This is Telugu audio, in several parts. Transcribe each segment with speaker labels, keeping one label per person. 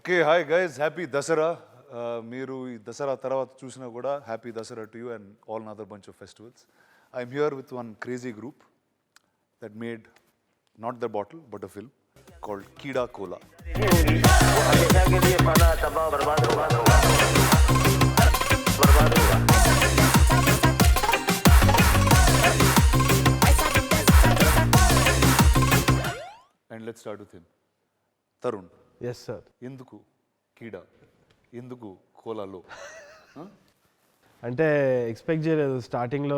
Speaker 1: Okay hi guys, happy Dasara. మీరు ఈ దసరా తర్వాత చూసినా కూడా happy Dasara to you and all another bunch of festivals. I'm here with one crazy group that made not the bottle but a film called Keedaa Cola. And let's start with him. Tharun.
Speaker 2: Yes sir.
Speaker 1: Enduku Keedaa, enduku Cola lo?
Speaker 2: అంటే ఎక్స్పెక్ట్ చేయలేదు. స్టార్టింగ్లో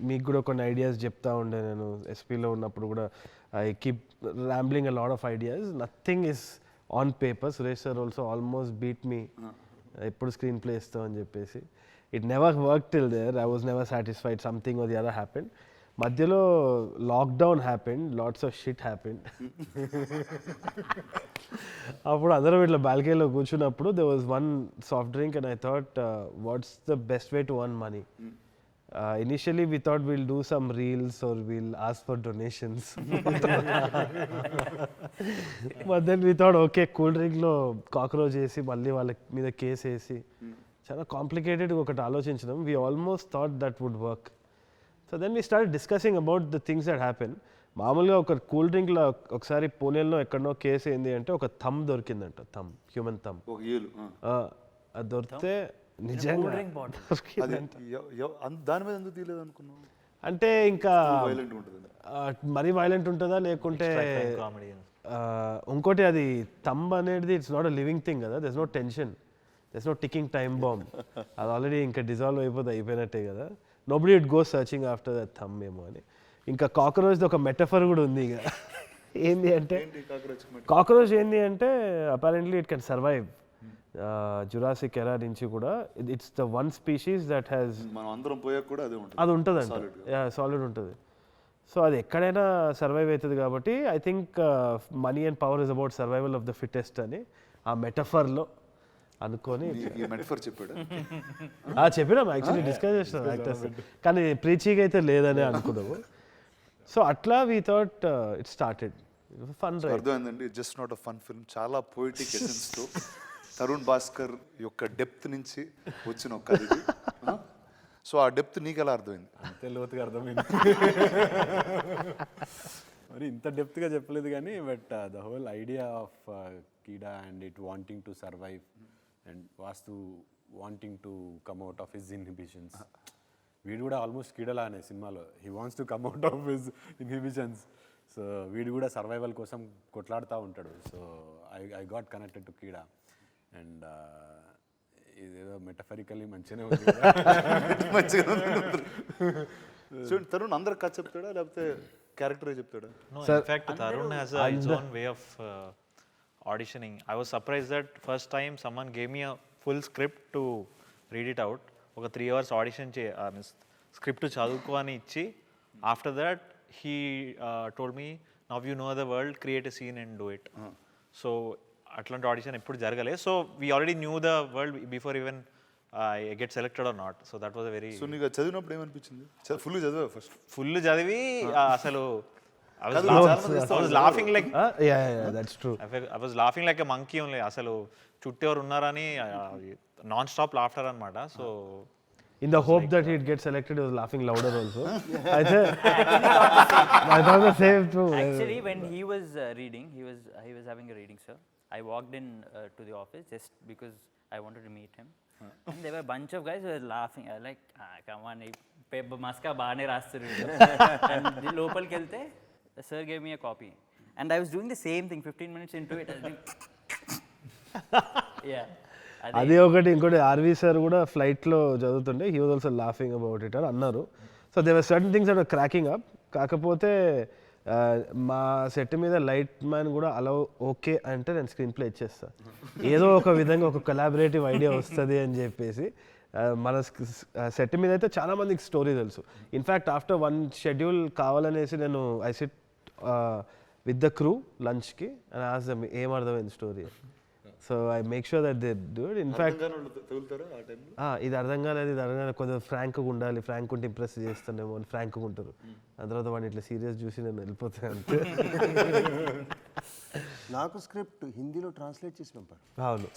Speaker 2: మీకు కూడా కొన్ని ఐడియాస్ చెప్తా ఉండే. నేను ఎస్పీలో ఉన్నప్పుడు కూడా I keep rambling a lot of ideas. Nothing is on paper. Suresh sir also almost beat me, ఎప్పుడు స్క్రీన్ ప్లే ఇస్తావు అని చెప్పేసి. It never work till there. I was never satisfied. Something or the other happened. మధ్యలో lockdown happened, lots of shit happened. అప్పుడు అందరం ఇట్లా బాల్కనీలో కూర్చున్నప్పుడు they was one soft drink and I thought what's the best way to earn money. Initially we thought we'll do some reels or we'll ask for donations. But then we thought okay, cool డ్రింక్లో కాక్రోచ్ వేసి మళ్ళీ వాళ్ళ మీద కేసు వేసి చాలా కాంప్లికేటెడ్గా ఒకటి ఆలోచించడం. we almost thought that would work. So then we started discussing about the things that happen. మామూలుగా ఒక కూల్ డ్రింక్లో ఒకసారి పూణేలో ఎక్కడనో కేసు ఏంది అంటే ఒక థమ్ దొరికిందంట. Thumb, human thumb. అది దొరికితే నిజంగా
Speaker 1: దాని మీద ఎందుకు తీయలేదు అనుకున్నావు?
Speaker 2: అంటే ఇంకా మరీ వైలెంట్ ఉంటుందా లేకుంటే ఇంకోటి అది థమ్ అనేది it's not a living thing కదా. There's no tension, there's no ticking time bomb. అది ఆల్రెడీ ఇంకా డిజాల్వ్ అయిపోయినట్టే కదా. Nobody it go searching after that thumb ఏమో అని. ఇంకా కాక్రోచ్ది ఒక మెటఫర్ కూడా ఉంది. ఇక ఏంది అంటే కాక్రోచ్ ఏంది అంటే apparently it can survive. Jurassic ఎరా నుంచి కూడా it's the one species that has అది ఉంటుందంట. సాలిడ్ ఉంటుంది. సో అది ఎక్కడైనా సర్వైవ్ అవుతుంది కాబట్టి I think money and power is about survival of the fittest అని ఆ మెటఫర్లో అనుకొని చెప్పినాం. యాక్చువల్లీ డిస్కస్ చేసినాం యాక్టర్స్, కానీ ప్రీచీగా అయితే లేదని అనుకున్నాము. సో అట్లా we thought it started fun.
Speaker 1: అర్థమైందండి, just not a fun film. చాలా పోయిటిక్ ఎసెన్స్ తో తరుణ్ భాస్కర్ యొక్క డెప్త్ నుంచి వచ్చిన ఒక కథ. సో ఆ డెప్త్ నీకు ఎలా అర్థమైంది?
Speaker 3: అంతే లోతుగా అర్థమైంది. మరి ఇంత డెప్త్గా చెప్పలేదు కానీ but the whole idea of Keeda and it wanting to survive and వాస్తు wanting to come out of his inhibitions. వీడు కూడా ఆల్మోస్ట్ కీడలా అనే సినిమాలో he wants to come out of his inhibitions. So వీడు కూడా సర్వైవల్ కోసం కొట్లాడుతూ ఉంటాడు. So I got connected to Keeda and ఇదేదో మెటఫరికల్లీ మంచిగానే ఉంది.
Speaker 1: చూడండి, తరుణ్ అందరికి కథ చెప్తాడా లేకపోతే క్యారెక్టరే చెప్తాడా?
Speaker 4: In fact, Tharun has his own way of auditioning. I was surprised that first time someone gave me a full script to read it out. ఒక 3 hours audition స్క్రిప్ట్ చదువుకో అని ఇచ్చి after that he told me now you know the world, create a scene and do it. So అట్లాంటి ఆడిషన్ ఎప్పుడు జరగలేదు. So we already knew the world before even I get selected or not. So that was a very.
Speaker 1: So నీకు చదివినప్పుడు ఏమనిపించింది? ఫుల్ చదివా? ఫస్ట్
Speaker 4: ఫుల్ చదివి అసలు I was laughing like
Speaker 2: that's true.
Speaker 4: I was laughing like a monkey only. అసలు చుట్టూ ఎవరు ఉన్నారని నాన్ స్టాప్ లాఫ్టర్ అన్నమాట. So
Speaker 2: in the hope that he'd get selected, he was laughing louder also. I thought the same too.
Speaker 5: Actually, when he was reading, he was having a reading, sir. I walked in to the office just because I wanted to meet him. And there were a bunch of guys who were laughing. I was like, come on, paper maska baane rastu. And the local kelte, the sir gave me a copy. And I was doing the same thing 15 minutes into it. I was like, yeah.
Speaker 2: అది ఒకటి. ఇంకోటి ఆర్వీ సార్ కూడా ఫ్లైట్లో చదువుతుండే, he was also laughing about it అని అన్నారు. So they were certain things that were cracking up. కాకపోతే మా సెట్ మీద లైట్ మ్యాన్ కూడా అలా ఓకే అంటే నేను స్క్రీన్ ప్లే ఇచ్చేస్తాను. ఏదో ఒక విధంగా ఒక కొలాబరేటివ్ ఐడియా వస్తుంది అని చెప్పేసి. మన సెట్ మీద అయితే చాలా మందికి స్టోరీ తెలుసు. ఇన్ఫ్యాక్ట్ ఆఫ్టర్ 1 షెడ్యూల్ కావాలనేసి నేను I sit with the crew లంచ్కి అండ్ ఆస్క్ దెమ్ ఏం అర్థమైంది story. So I make sure that they do it. In fact
Speaker 1: తగులుతారా ఆ టైంలో?
Speaker 2: ఇది అర్థం కాలేదు, ఇది అర్థం కాలేదు, కొంచెం ఫ్రాంక్గా ఉండాలి, ఫ్రాంక్ ఉంటే ఇంప్రెస్ చేస్తానేమో అని ఫ్రాంక్గా ఉంటారు. ఆ తర్వాత వాడిని ఇట్లా సీరియస్ చూసి నేను వెళ్ళిపోతాను అంతే.
Speaker 6: నాకు స్క్రిప్ట్ హిందీలో ట్రాన్స్లేట్ చేసి పంపారు.
Speaker 2: అవును,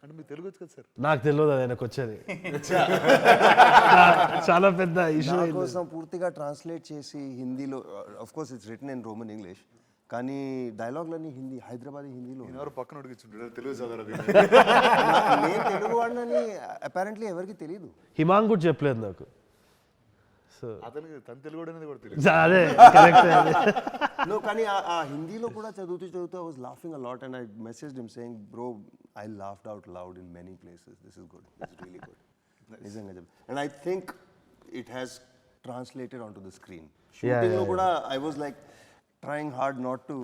Speaker 1: అంటే మీకు తెలుగు వచ్చు కదా సార్?
Speaker 2: నాకు తెలియదు అది ఆయనకు వచ్చేది. చాలా పెద్ద ఇష్యూ.
Speaker 6: నా కోసం పూర్తిగా ట్రాన్స్లేట్ చేసి హిందీలో, of course it's return in Roman English, కానీ డైలాగ్లన్నీ హిందీ, హైదరాబాదీ హిందీలో.
Speaker 1: ఎవరు పక్కన ఉడికించుంటారు తెలుగు చదవరు.
Speaker 6: నేను తెలుగు వాడినని అపారెంట్లీ ఎవరికి తెలియదు.
Speaker 2: హిమాంగ్ కూడా చెప్పలేదు నాకు. సో
Speaker 1: అతనికి తన తెలుగు అనేది కూడా తెలియదు.
Speaker 2: అదే కరెక్ట్.
Speaker 6: No, కానీ ఆ హిందీలో కూడా చదువుతూ I was laughing a lot and I messaged him saying, bro, I laughed out loud in many places. This is good. This is really good. నిజంగా చెప్పు. And I think it has translated onto the screen. Shooting లో కూడా I was like trying hard not to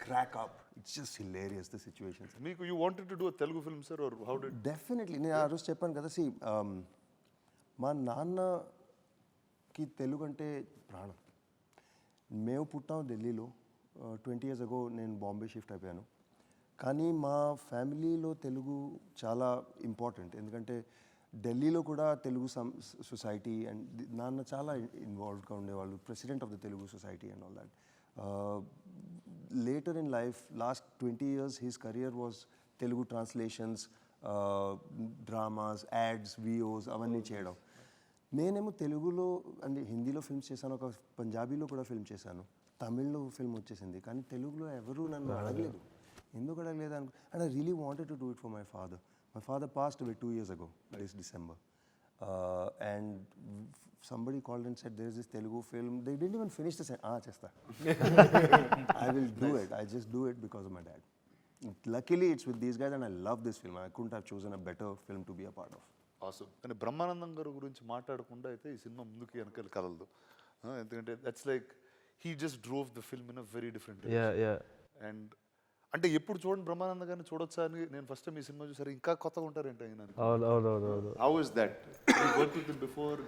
Speaker 6: crack up. It's just hilarious, the situations.
Speaker 1: మీకు you wanted to do a Telugu film, sir, or how did?
Speaker 6: Definitely. నేను ఆ రోజు చెప్పాను కదా, see, మా నాన్నకి తెలుగు అంటే ప్రాణం. మేము పుట్టాం ఢిల్లీలో, 20 years ago నేను బాంబే షిఫ్ట్ అయిపోయాను. కానీ మా ఫ్యామిలీలో తెలుగు చాలా ఇంపార్టెంట్, ఎందుకంటే ఢిల్లీలో కూడా తెలుగు సొసైటీ అండ్ నాన్న చాలా ఇన్వాల్వ్డ్గా ఉండేవాళ్ళు, president of the Telugu society and all that. Later in life, last 20 years, his career was Telugu translations, dramas, ads, VOs, అవన్నీ చేయడం. నేనేమో తెలుగులో అండ్ హిందీలో ఫిల్మ్స్ చేశాను, ఒక పంజాబీలో కూడా ఫిల్మ్ చేశాను, తమిళ్లో ఫిల్మ్ వచ్చేసింది, కానీ తెలుగులో ఎవరు నన్ను అడగలేదు. ఎందుకు అడగలేదు and I really wanted to do it for my father. My father passed away 2 years ago, this December. And somebody called and said, there is this Telugu film. They didn't even finish the sentence. Chesta. I will do it. I just do it because of my dad. Luckily, it's with these guys and I love this film. I couldn't have chosen a better film to be a part of.
Speaker 1: Awesome. కానీ బ్రహ్మానందం గారి గురించి మాట్లాడకుండా అయితే ఈ సినిమా ముందుకు వెనకాల కదలదు. ఎందుకంటే that's like he just drove the film in a very different way. And అంటే ఎప్పుడు చూడండి బ్రహ్మానంద గారిని చూడొచ్చా అని నేను ఫస్ట్ టైం ఈ సినిమా చూసారు, ఇంకా కొత్తగా ఉంటారేంటి ఆయన. How is that? You work with him before?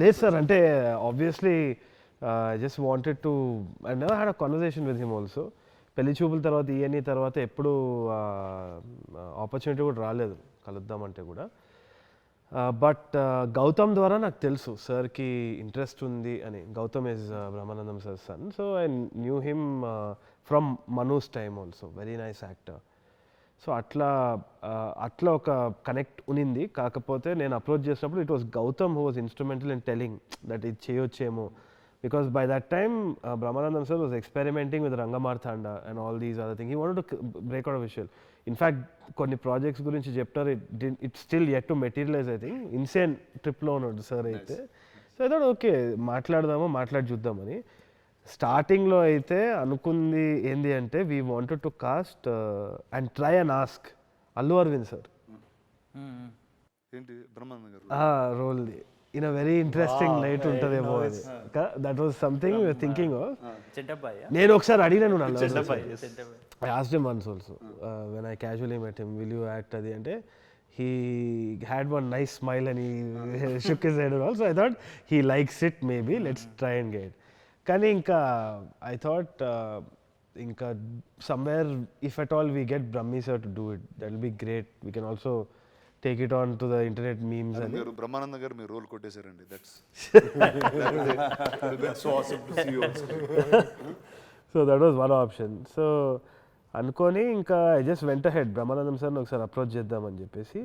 Speaker 2: లేదు సార్, అంటే obviously I just wanted to, I never had a conversation with him also. పెళ్లి చూపుల తర్వాత ఈఎన్ఈ తర్వాత ఎప్పుడు ఆపర్చునిటీ కూడా రాలేదు కలుద్దామంటే కూడా. బట్ గౌతమ్ ద్వారా నాకు తెలుసు సార్కి ఇంట్రెస్ట్ ఉంది అని. Gautham is Brahmanandam sir son, so I knew him from Manu's time also, very nice actor. So అట్లా ఒక కనెక్ట్ ఉనింది. కాకపోతే నేను అప్రోచ్ చేసినప్పుడు it was Gautham who was instrumental in telling that ఇది చేయొచ్చేమో, because by that time Brahmanandam sir was experimenting with Rangamarthanda and all these other things. He wanted to break out of visual. In fact, కొన్ని ప్రాజెక్ట్స్ గురించి చెప్తారు, it still yet to materialize. I think insane ట్రిప్లో ఉన్నాడు సార్ అయితే. సో ఐ థాట్ ఓకే మాట్లాడి చూద్దామని. స్టార్టింగ్లో అయితే అనుకుంది ఏంది అంటే we wanted to cast and try and ask Allu Aravind sir
Speaker 1: ఏంటి బ్రహ్మానందం గారు
Speaker 2: రోల్ది in a very interesting light ఉంటదేమో అది. That was something we were thinking of. నేను ఒకసారి అడిగినాను I asked him once also, when I casually met him, will you act అది అంటే he had one nice smile and he shook his head and all. So I thought he likes it, maybe let's try and get. కానీ ఇంకా I thought ఇంకా somewhere if at all we get Brahmi sir to do it, that will be great. We can also take it on to the internet memes.
Speaker 1: మీరు బ్రహ్మానంద గారు మీరు రోల్ కొట్టేశారండి. That's so awesome to see you on screen.
Speaker 2: So that was one option. So అనుకొని ఇంకా I just went ahead Brahmanandam సార్ని ఒకసారి అప్రోచ్ చేద్దామని చెప్పేసి.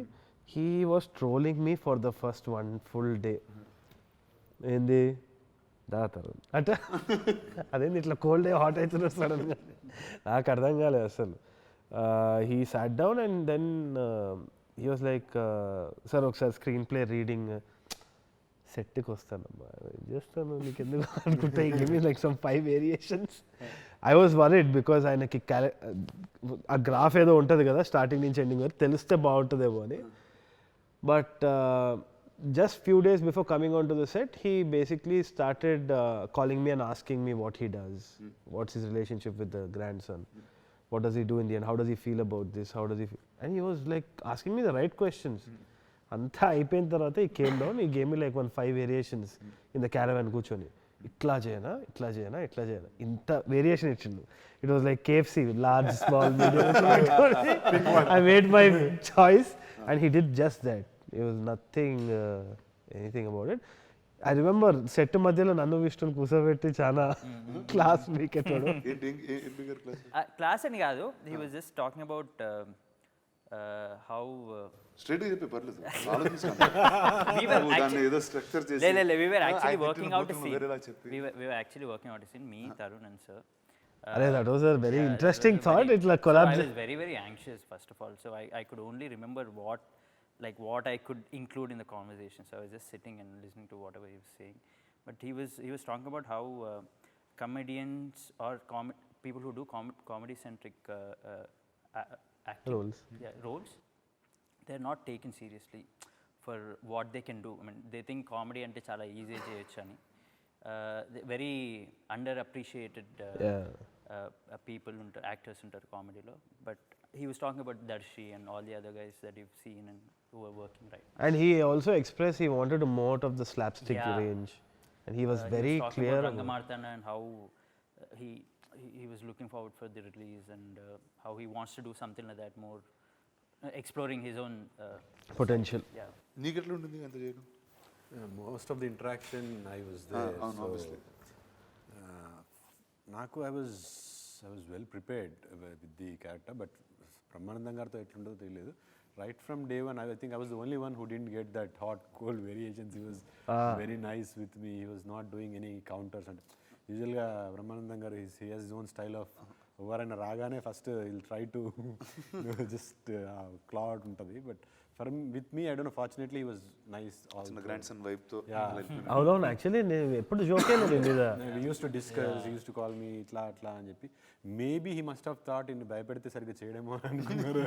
Speaker 2: He was trolling me for the first 1 full day. ఏంది తరుణ్ అంటే అదేంది ఇట్లా కోల్డ్ హాట్ అవుతున్నారు సడన్గా, నాకు అర్థం కాలేదు అసలు. He sat down and then he was like, sir ఒకసారి స్క్రీన్ ప్లే రీడింగ్ సెట్కి వస్తానమ్మా చేస్తాను నీకు ఎందుకు అనుకుంటా, give me like some 5 variations. I was worried because ఆయనకి ఆ గ్రాఫ్ ఏదో ఉంటుంది కదా స్టార్టింగ్ నుంచి ఎండింగ్ వరకు, తెలిస్తే బాగుంటుందేమో అని. But just few days before coming onto the set, he basically started calling me and asking me what he does, what's his relationship with the grandson, what does he do in the end, how does he feel about this, how does he feel? And he was like asking me the right questions. Anta అయిపోయిన తర్వాత he came down, he gave me like 5 variations in the caravan కూర్చొని. ఇట్లా చేయనా ఇంత వేరియేషన్ ఇచ్చిండు. It was like KFC, large, small, medium. I made my choice and he did just that. It was nothing, anything about it. I remember set మధ్యలో నన్ను విష్ణుని కూర్చోబెట్టి చాలా క్లాస్ వీకెట్టాడు.
Speaker 5: క్లాస్ అని కాదు, he was just talking about how
Speaker 1: స్ట్రైట్గా చెప్పి పర్లేదు
Speaker 5: we were actually working out a scene. We were actually working out a scene, me, Tharun and sir.
Speaker 2: అరే that was a very interesting thought. ఇట్లా
Speaker 5: So
Speaker 2: collab.
Speaker 5: I was very, very anxious first of all. So I could only remember what I could include in the conversation. So I was just sitting and listening to whatever he was saying. But he was talking about how comedians or people who do comedy centric acting,
Speaker 2: Roles.
Speaker 5: roles, they're not taken seriously for what they can do. I mean, they think comedy ante chala easy cheyochu ani. Very underappreciated people actors ఉంటారు కామెడీలో. But he was talking about Darshi and all the other guys that you've seen and who are working right.
Speaker 2: And he also expressed he wanted more of the slapstick range. And he was very
Speaker 5: he was talking
Speaker 2: clear.
Speaker 5: about Rangamartana and how he was looking forward for the release and how he wants to do something like that, more exploring his own
Speaker 2: Potential.
Speaker 5: yeah.
Speaker 1: నీకెట్లా ఉంటుంది అంత చేయడం?
Speaker 3: Most of the interaction I was there.
Speaker 1: obviously.
Speaker 3: నాకు I was well prepared with the character, but Brahmanandam గారితో ఎట్లుంటుందో తెలియదు. Right from day one, I think I was the only one who didn't get that hot, cold variations. He was very nice with me. He was not doing any counters. And యూజువల్గా బ్రహ్మానందం గారు he has his own style of ఎవరైనా రాగానే first will try to just క్లాడ్ ఉంటుంది. But for with me I don't know, fortunately he was nice.
Speaker 1: Grandson wife తో
Speaker 2: అవునవును, యాక్చువల్లీ నేను ఎప్పుడు జోకే మీద
Speaker 3: we used to discuss, he used to call me ఇట్లా అట్లా అని చెప్పి. Maybe he must have thought ఇన్ని భయపెడితే సరిగ్గా చేయడేమో అనుకున్నారు.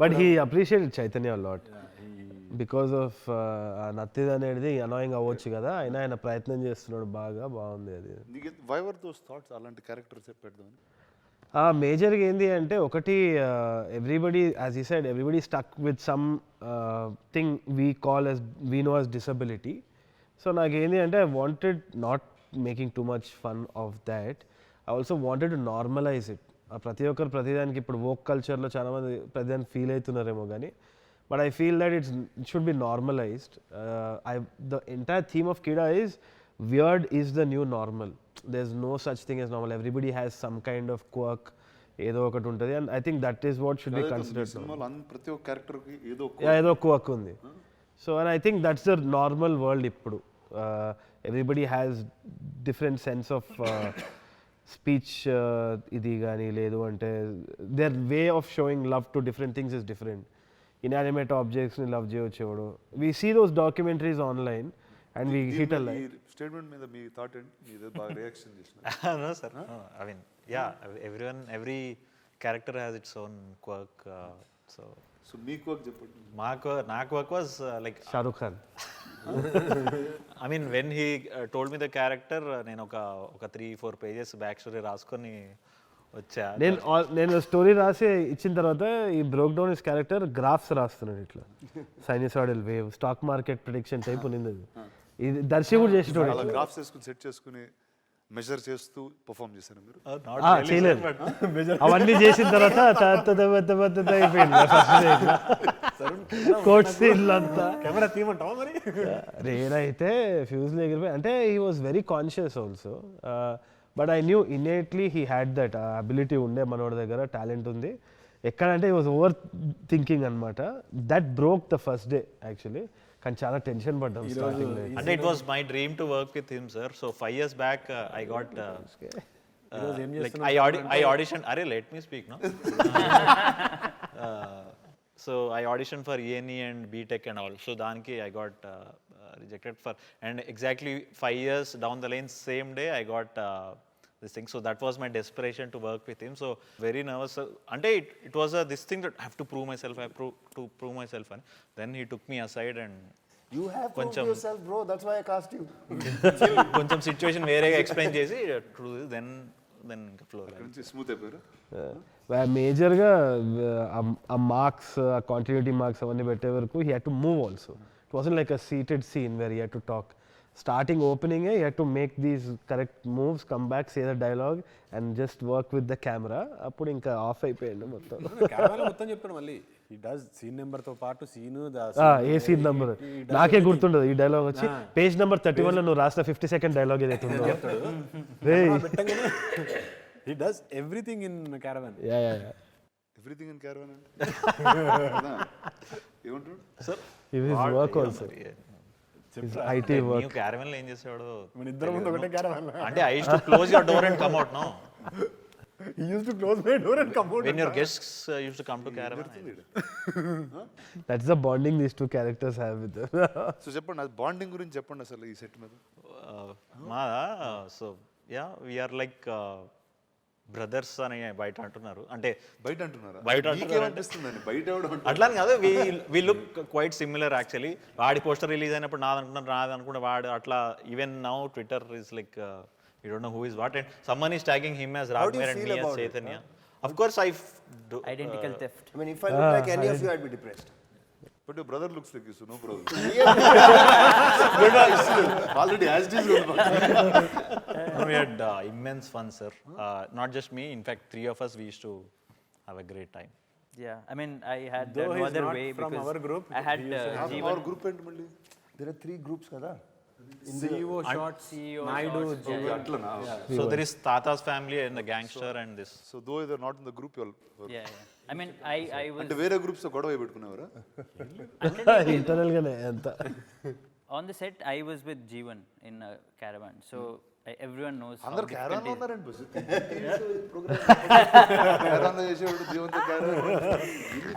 Speaker 2: But he appreciated Chaitanya lot because of నత్తిది అనేది అనాయింగ్ అవ్వచ్చు కదా, అయినా ఆయన ప్రయత్నం చేస్తున్నాడు, బాగుంది అది.
Speaker 1: వై వర్ దోస్ థాట్స్ అలాంటి క్యారెక్టర్స్ పెడదాం?
Speaker 2: మేజర్గా ఏంది అంటే ఒకటి, ఎవ్రీబడి యాజ్ ఈ side everybody stuck with something we know as disability. So నాకేంది అంటే I wanted not making too much fun of that. I also wanted to normalize it. ప్రతి ఒక్కరు ప్రతిదానికి ఇప్పుడు వోక్ కల్చర్లో చాలామంది ప్రతిదానికి ఫీల్ అవుతున్నారేమో కానీ, but I feel that it should be normalized. The entire theme of Keedaa is weird is the new normal. There's no such thing as normal. Everybody has some kind of quirk, ఏదో ఒకటి ఉంటుంది, and I think that is what should be considered.
Speaker 1: ప్రతి ఒక్క క్యారెక్టర్ కి
Speaker 2: ఏదో quirk ఉంది. So and I think that's the normal world ఇప్పుడు. Everybody has different sense of speech, ఇది కానీ లేదు అంటే their way of showing love to different things is different. Inanimate objects ni love cheyochu. We see those documentaries online and we hit a line.
Speaker 1: Statement మీద మీ థాట్ ఏంటి? మీదే బాగా రియాక్షన్ చేసిన.
Speaker 4: No sir, no, I mean every character has its own quirk, so
Speaker 1: me quirk చెప్పండి.
Speaker 4: నా quirk was like
Speaker 2: Shah Rukh Khan.
Speaker 4: I mean when he told me the character, నేను ఒక 3-4 pages బ్యాక్ స్టోరీ రాసుకొని వచ్చా.
Speaker 2: నేను స్టోరీ రాసి ఇచ్చిన తర్వాత ఈ broke down is character graphs రాస్తున్నాడు, ఇట్లా sinusoidal wave, stock market prediction type ఉన్నది. ఇది దర్శి కూడా చేసేటోడు.
Speaker 1: అలా గ్రాఫ్స్ చేసుకుని సెట్ చేసుకుని మెజర్ చేస్తూ పర్ఫామ్ చేశారు మీరు?
Speaker 2: చేయలేదు. అవన్నీ చేసిన తర్వాత అయిపోయింది కోట్ సీన్లు అంతా.
Speaker 3: కెమెరా తీయమంటావా మరి?
Speaker 2: నేనైతే ఫ్యూజ్లో ఎగిరిపోయి, అంటే he was very conscious also. But I knew innately he had that ability ఉండే, మనోడి దగ్గర టాలెంట్ ఉంది. ఎక్కడంటే హీ వాజ్ ఓవర్ థింకింగ్ అనమాట. That broke the first day actually. కానీ చాలా టెన్షన్ పడ్డాం స్టార్టింగ్ లో.
Speaker 4: అంటే it was my dream to work with him sir. So 5 years back I got like I auditioned. Arey, let me speak, no? So I auditioned for E&E and B.Tech and all. So daniki I got rejected for, and exactly 5 years down the line, same day I got this thing. So that was my desperation to work with him. So very nervous. Ante it was this thing that I have to prove myself. To prove myself. And then he took me aside and
Speaker 6: You have proved yourself, bro. That's why I cast you.
Speaker 4: కొంచెం సిచ్యువేషన్ వేరేగా ఎక్స్ప్లెయిన్ చేసి దెన్ ఫ్లో
Speaker 1: స్మూత్ అయిపోయారు.
Speaker 2: మేజర్గా ఆ మార్క్స్, ఆ కాంటిన్యూటీ మార్క్స్ అవన్నీ పెట్టే వరకు he had to move also. It wasn't like a seated scene where he had to talk. starting opening, you have to make these correct moves, come back, say the dialogue, and just work with the camera. అప్పుడు ఇంకా ఆఫ్ అయిపోయింది మొత్తం.
Speaker 3: క్యారవాన్ మొత్తం చెప్పాడు మళ్ళీ. హీ డస్ సీన్ నెంబర్ తో పాటు సీన్
Speaker 2: ఏ సీన్ నెంబర్ నాకే గుర్తుండదు. ఈ డైలాగ్ వచ్చి పేజ్ నెంబర్ 31 లో నువ్వు రాసిన 50-second డైలాగ్ ఏదైతే ఉందో.
Speaker 3: He does everything in caravan.
Speaker 1: Everything in caravan అంటే ఏమంటాడు sir?
Speaker 2: It is work also. IT work.
Speaker 4: New caravan లో ఏం చేసేవాడు?
Speaker 3: మన ఇద్దరం ముందు ఒకటే క్యారవాన్.
Speaker 4: అంటే I used to close your door and come out, no?
Speaker 3: He used to close my door and come out.
Speaker 4: When your guests used to come to caravan.
Speaker 2: That's the bonding these two characters have with them.
Speaker 1: So చెప్పండి, అది బాండింగ్ గురించి చెప్పండి అసలు ఈ సెట్ మీద.
Speaker 4: మా so ya we're like brothers అని బయట అంటున్నారు. అంటే
Speaker 1: బయట అంటున్నారా?
Speaker 4: బయట
Speaker 1: అనిపిస్తుందండి బయట
Speaker 4: అట్లా కాదు. We look quite similar actually. వాడి పోస్టర్ రిలీజ్ అయినప్పుడు నాది అనుకుంటే వాడు అట్లా. Even now Twitter is like you don't know who is what, and someone is tagging him as Raghuver and me as Chaitanya. Of course I
Speaker 5: identical theft.
Speaker 6: I mean, if I look like any of you, I'd be depressed.
Speaker 1: But your brother looks like you, so no problem. Already as this
Speaker 4: we had immense fun, sir. Not just me, in fact 3 of us, we used to have a great time.
Speaker 5: Yeah, I mean, I had
Speaker 3: Though
Speaker 5: no
Speaker 3: he's
Speaker 5: other
Speaker 3: not
Speaker 5: way
Speaker 3: from
Speaker 5: because
Speaker 3: our group,
Speaker 5: I had
Speaker 1: our group and మళ్ళీ
Speaker 6: There are 3 groups kada.
Speaker 3: CEO shots,
Speaker 5: CEO
Speaker 3: Naidu,
Speaker 1: అట్లనా?
Speaker 4: So there is Tata's family and the gangster and this.
Speaker 1: So though they're not in the group, you all
Speaker 5: yeah. I mean, I was
Speaker 1: అంటే వేరే గ్రూప్స్ తో గొడవ పెట్టుకునేవారా?
Speaker 2: ఇంటర్నల్ గానే అంత.
Speaker 5: on the set. I was with Jeevan in a caravan, so everyone knows.
Speaker 1: అందరూ క్యారవాన్ లో ఉన్నారండి బస్. ప్రోగ్రామ్ క్యారవాన్ లో చేసేవాడు జీవంతో caravan.